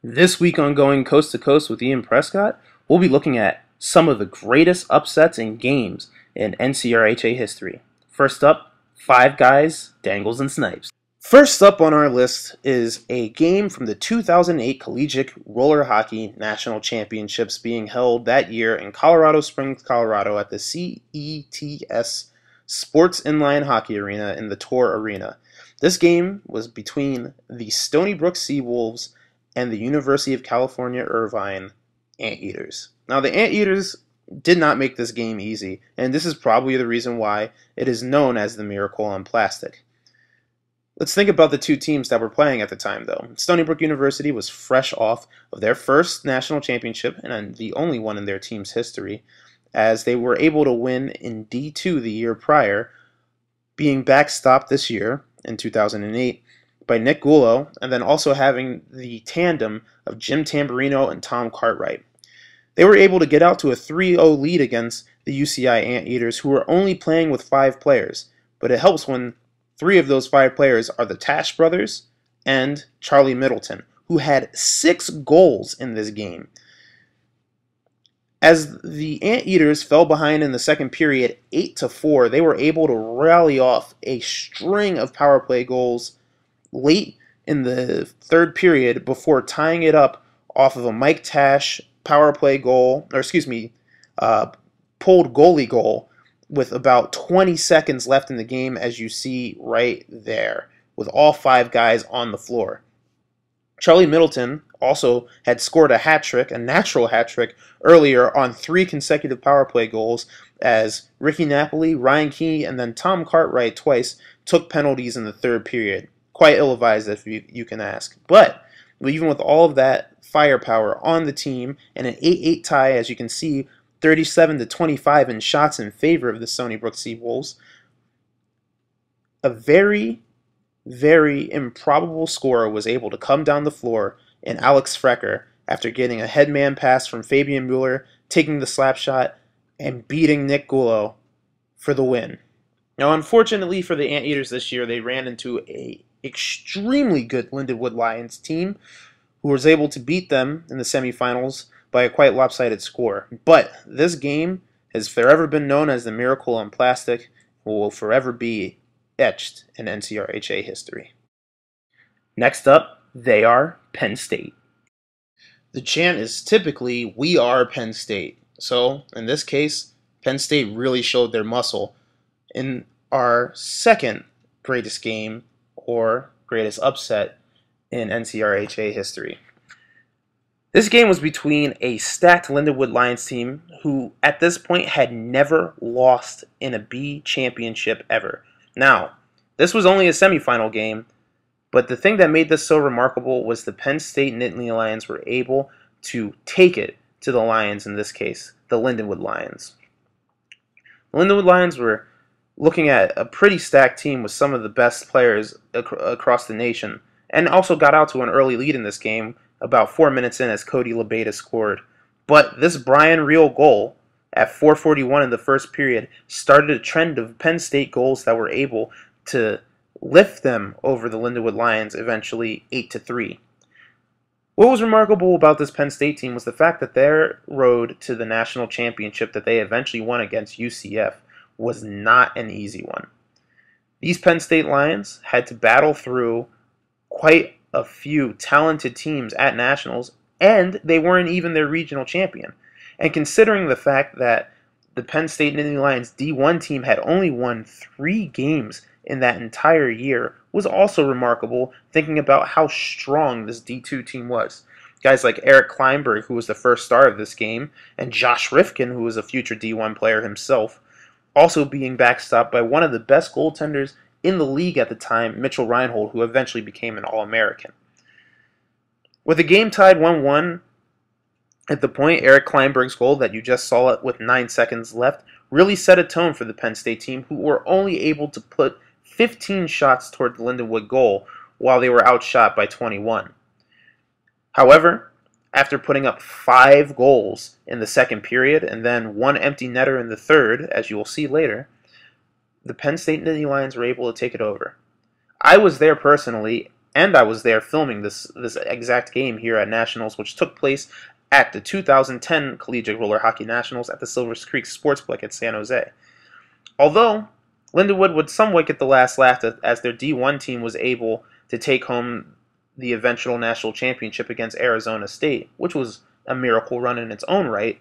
This week on Going Coast to Coast with Ian Prescott, we'll be looking at some of the greatest upsets in games in NCRHA history. First up, Five Guys, Dangles, and Snipes. First up on our list is a game from the 2008 Collegiate Roller Hockey National Championships being held that year in Colorado Springs, Colorado at the CETS Sports Inline Hockey Arena in the Tor Arena. This game was between the Stony Brook Seawolves and the University of California, Irvine Anteaters. Now, the Anteaters did not make this game easy, and this is probably the reason why it is known as the Miracle on Plastic. Let's think about the two teams that were playing at the time, though. Stony Brook University was fresh off of their first national championship, and the only one in their team's history, as they were able to win in D2 the year prior, being backstopped this year, in 2008, by Nick Gulo, and then also having the tandem of Jim Tamburino and Tom Cartwright. They were able to get out to a 3-0 lead against the UCI Anteaters, who were only playing with 5 players, but it helps when 3 of those 5 players are the Tash brothers and Charlie Middleton, who had 6 goals in this game. As the Anteaters fell behind in the second period 8-4, they were able to rally off a string of power play goals late in the third period before tying it up off of a Mike Tash power play goal, pulled goalie goal with about 20 seconds left in the game, as you see right there, with all 5 guys on the floor. Charlie Middleton also had scored a hat trick, a natural hat trick, earlier on 3 consecutive power play goals, as Ricky Napoli, Ryan Key, and then Tom Cartwright twice took penalties in the third period. Quite ill-advised, if you can ask. But even with all of that firepower on the team and an 8-8 tie, as you can see, 37-25 in shots in favor of the Stony Brook Seawolves, a very, very improbable scorer was able to come down the floor in Alex Frecker after getting a headman pass from Fabian Mueller, taking the slap shot, and beating Nick Gulo for the win. Now, unfortunately for the Anteaters this year, they ran into a extremely good Lindenwood Lions team who was able to beat them in the semifinals by a quite lopsided score. But this game has forever been known as the Miracle on Plastic and will forever be etched in NCRHA history. Next up, they are Penn State. The chant is typically, "We are Penn State." So, in this case, Penn State really showed their muscle in our second greatest game or greatest upset in NCRHA history. This game was between a stacked Lindenwood Lions team who at this point had never lost in a B championship ever. Now, this was only a semifinal game, but the thing that made this so remarkable was the Penn State Nittany Lions were able to take it to the Lions, in this case, the Lindenwood Lions. The Lindenwood Lions were looking at a pretty stacked team with some of the best players across the nation, and also got out to an early lead in this game about 4 minutes in as Cody Labeta scored. But this Brian Reel goal at 4:41 in the first period started a trend of Penn State goals that were able to lift them over the Lindenwood Lions, eventually 8-3. What was remarkable about this Penn State team was the fact that their road to the national championship that they eventually won against UCF was not an easy one. These Penn State Lions had to battle through quite a few talented teams at nationals, and they weren't even their regional champion. And considering the fact that the Penn State Nittany Lions D1 team had only won 3 games in that entire year was also remarkable, thinking about how strong this D2 team was. Guys like Eric Kleinberg, who was the first star of this game, and Josh Rifkin, who was a future D1 player himself, also being backstopped by one of the best goaltenders in the league at the time, Mitchell Reinhold, who eventually became an All-American. With the game tied 1-1 at the point, Eric Kleinberg's goal that you just saw with 9 seconds left really set a tone for the Penn State team, who were only able to put 15 shots toward the Lindenwood goal while they were outshot by 21. However, after putting up 5 goals in the second period and then 1 empty netter in the third, as you will see later, the Penn State Nittany Lions were able to take it over. I was there personally, And I was there filming this exact game here at Nationals, which took place at the 2010 Collegiate Roller Hockey Nationals at the Silver Creek Sportsplex at San Jose. Although Lindenwood would somewhat get the last laugh as their D1 team was able to take home the eventual national championship against Arizona State, which was a miracle run in its own right.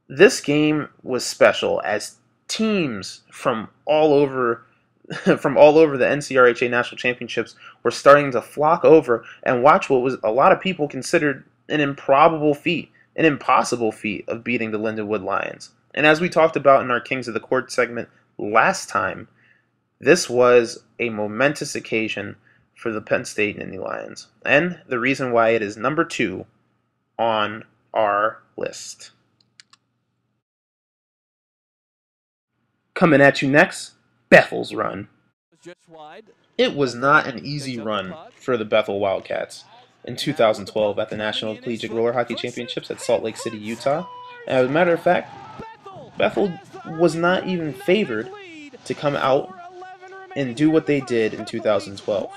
This game was special as teams from all over the NCRHA National Championships were starting to flock over and watch what was a lot of people considered an improbable feat, an impossible feat of beating the Lindenwood Lions. And as we talked about in our Kings of the Court segment last time, this was a momentous occasion for the Penn State Nittany Lions, and the reason why it is number 2 on our list. Coming at you next, Bethel's run. It was not an easy run for the Bethel Wildcats in 2012 at the National Collegiate Roller Hockey Championships at Salt Lake City, Utah. And as a matter of fact, Bethel was not even favored to come out and do what they did in 2012.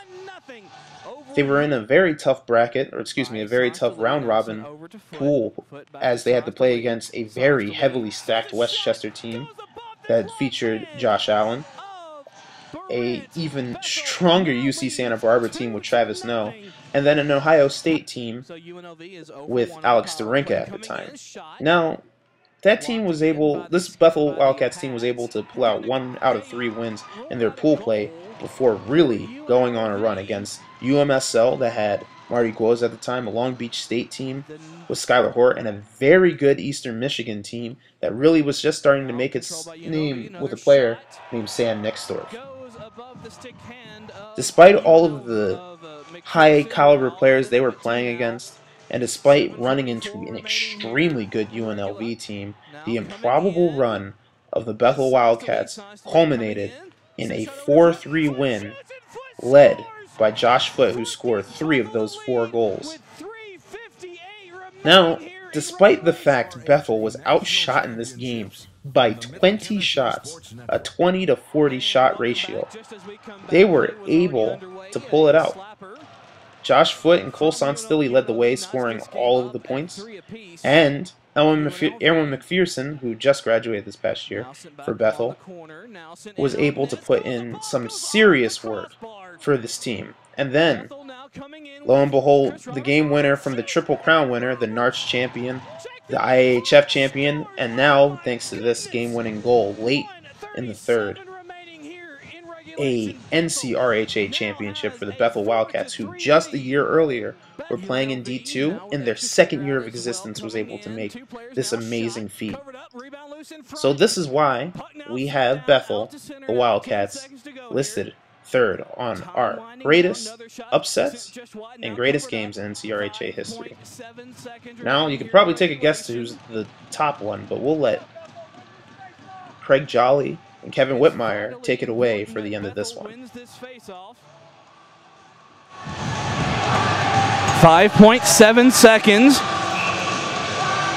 They were in a very tough bracket, or excuse me, a very tough round-robin pool, as they had to play against a very heavily stacked Westchester team that featured Josh Allen, a even stronger UC Santa Barbara team with Travis Noe, and then an Ohio State team with Alex Darinka at the time. Now, that team was able, this Bethel Wildcats team was able to pull out 1 out of 3 wins in their pool play before really going on a run against UMSL that had Marty Guoz at the time, a Long Beach State team with Skylar Hort, and a very good Eastern Michigan team that really was just starting to make its name with a player named Sam Nixdorf. Despite all of the high caliber players they were playing against, and despite running into an extremely good UNLV team, the improbable run of the Bethel Wildcats culminated in a 4-3 win led by Josh Foote, who scored 3 of those 4 goals. Now, despite the fact Bethel was outshot in this game by 20 shots, a 20-to-40 shot ratio, they were able to pull it out. Josh Foote and Cole Sonstilly led the way, scoring all of the points, and Aaron McPherson, who just graduated this past year for Bethel, was able to put in some serious work for this team. And then, lo and behold, the game winner from the Triple Crown winner, the NCRHA champion, the IAHF champion, and now, thanks to this game-winning goal late in the third, a NCRHA championship for the Bethel Wildcats, who just a year earlier were playing in D2, in their second year of existence was able to make this amazing feat. So this is why we have Bethel, the Wildcats, listed 3rd on our greatest upsets and greatest games in NCRHA history. Now, you can probably take a guess to who's the top one, but we'll let Craig Jolly and Kevin Whitmire take it away for the end of this one. 5.7 seconds.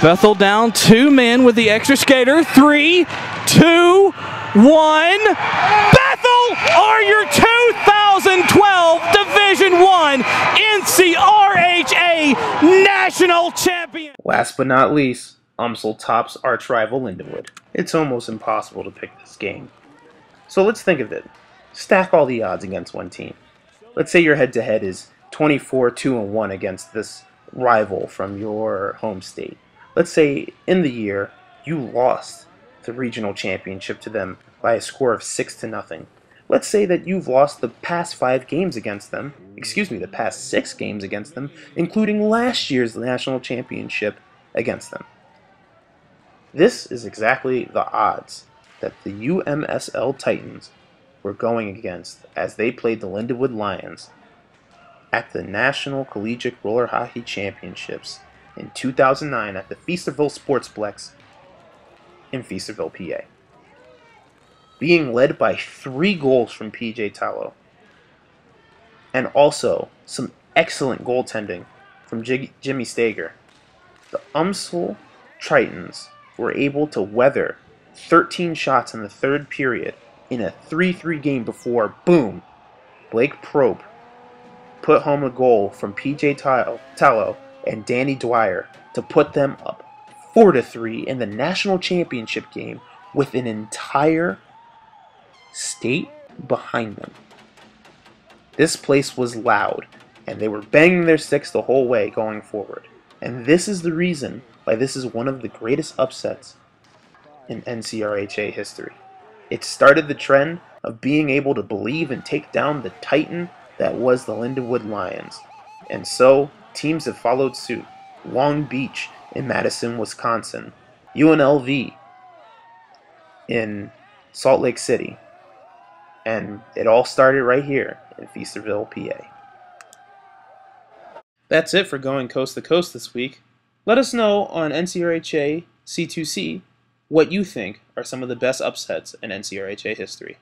Bethel down 2 men with the extra skater. 3, 2, 1. Bethel are your 2012 Division I NCRHA National Champion. Last but not least, UMSL tops arch rival Lindenwood. It's almost impossible to pick this game. So let's think of it. Stack all the odds against one team. Let's say your head-to-head is 24-2-1 against this rival from your home state. Let's say in the year you lost the regional championship to them by a score of 6-0. Let's say that you've lost the past 5 games against them, the past 6 games against them, including last year's national championship against them. This is exactly the odds that the UMSL Titans were going against as they played the Lindenwood Lions at the National Collegiate Roller Hockey Championships in 2009 at the Feasterville Sportsplex in Feasterville, PA. Being led by 3 goals from PJ Tallow, and also some excellent goaltending from Jimmy Stager, the UMSL Titans were able to weather 13 shots in the 3rd period in a 3-3 game before, boom, Blake Probe put home a goal from PJ Tallow and Danny Dwyer to put them up 4-3 in the national championship game with an entire state behind them. This place was loud, and they were banging their sticks the whole way going forward. And this is the reason why this is one of the greatest upsets in NCRHA history. It started the trend of being able to believe and take down the titan that was the Lindenwood Lions. And so, teams have followed suit. Long Beach in Madison, Wisconsin. UNLV in Salt Lake City. And it all started right here in Feasterville, PA. That's it for Going Coast to Coast this week. Let us know on NCRHA C2C what you think are some of the best upsets in NCRHA history.